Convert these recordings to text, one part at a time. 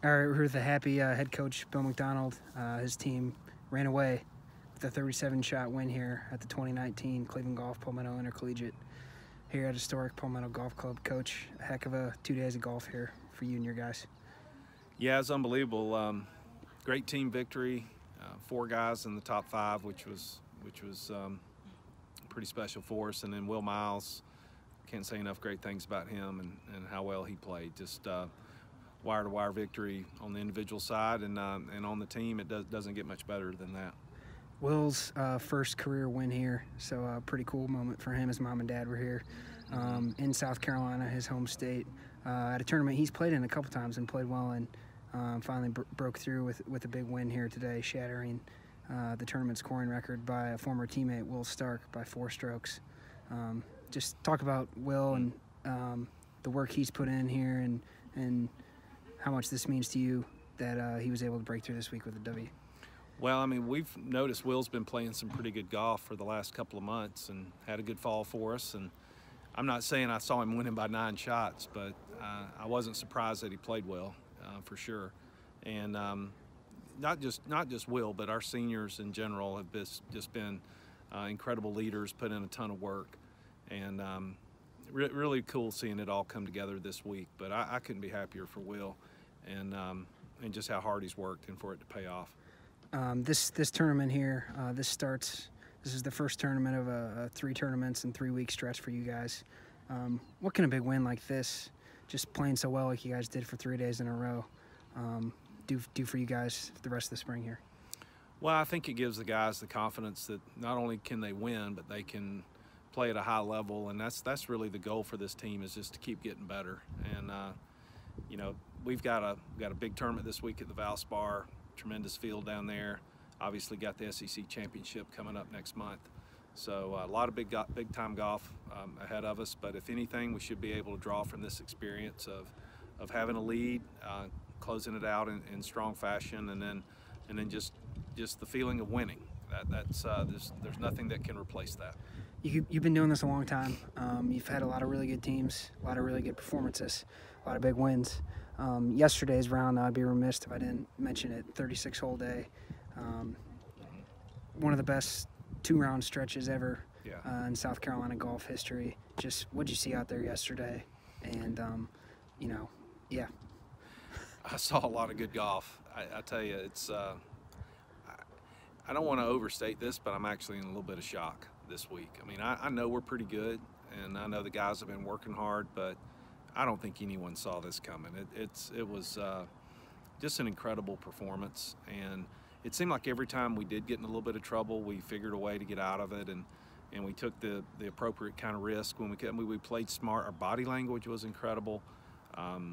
We're with the happy head coach, Bill McDonald. His team ran away with a 37-shot win here at the 2019 Cleveland Golf Palmetto Intercollegiate here at historic Palmetto Golf Club. Coach, a heck of a 2 days of golf here for you and your guys. Yeah, it's unbelievable. Great team victory. 4 guys in the top 5, which was pretty special for us. And then Will Miles, can't say enough great things about him and how well he played. Just wire-to-wire victory on the individual side, and on the team, it doesn't get much better than that. Will's first career win here, so a pretty cool moment for him. His mom and dad were here in South Carolina, his home state, at a tournament he's played in a couple times and played well in. Finally broke through with a big win here today, shattering the tournament scoring record by a former teammate, Will Stark, by 4 strokes. Just talk about Will and the work he's put in here and how much this means to you that he was able to break through this week with a W. Well, I mean, we've noticed Will's been playing some pretty good golf for the last couple of months and had a good fall for us. And I'm not saying I saw him winning by 9 shots, but I wasn't surprised that he played well, for sure. And not just Will, but our seniors in general have just been incredible leaders, put in a ton of work, and really cool seeing it all come together this week. But I couldn't be happier for Will, and just how hard he's worked and for it to pay off. This tournament here, this is the first tournament of a 3 tournaments and 3-week stretch for you guys. What can a big win like this, just playing so well like you guys did for 3 days in a row, do for you guys the rest of the spring here? Well, I think it gives the guys the confidence that not only can they win, but they can play at a high level, and that's really the goal for this team, is just to keep getting better. And you know, we've got a big tournament this week at the Valspar. Tremendous field down there. Obviously got the SEC championship coming up next month, so a lot of big time golf ahead of us. But if anything, we should be able to draw from this experience of having a lead, closing it out in strong fashion, and then just the feeling of winning. There's nothing that can replace that. You've been doing this a long time. You've had a lot of really good teams, a lot of really good performances, a lot of big wins. Yesterday's round, I'd be remiss if I didn't mention it. 36-hole day, one of the best 2-round stretches ever in South Carolina golf history. Just what'd you see out there yesterday? And you know, yeah. I saw a lot of good golf. I tell you, it's I don't want to overstate this, but I'm actually in a little bit of shock this week. I mean, I know we're pretty good, and I know the guys have been working hard, but I don't think anyone saw this coming. It was just an incredible performance, and it seemed like every time we did get in a little bit of trouble, we figured a way to get out of it, and we took the appropriate kind of risk when we played smart. Our body language was incredible.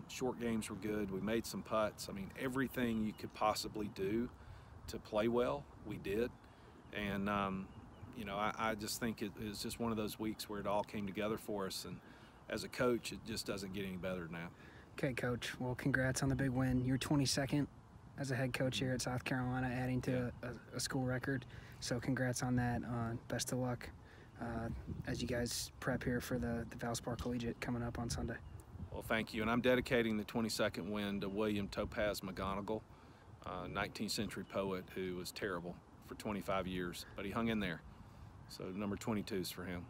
Short games were good. We made some putts. I mean, everything you could possibly do to play well, we did. And you know, I just think it was just one of those weeks where it all came together for us. And as a coach, it just doesn't get any better than that. Okay, Coach. Well, congrats on the big win. You're 22nd as a head coach here at South Carolina, adding to a school record. So congrats on that. Best of luck as you guys prep here for the Valspar Collegiate coming up on Sunday. Well, thank you. And I'm dedicating the 22nd win to William Topaz McGonigal, 19th century poet who was terrible for 25 years, but he hung in there. So number 22 is for him.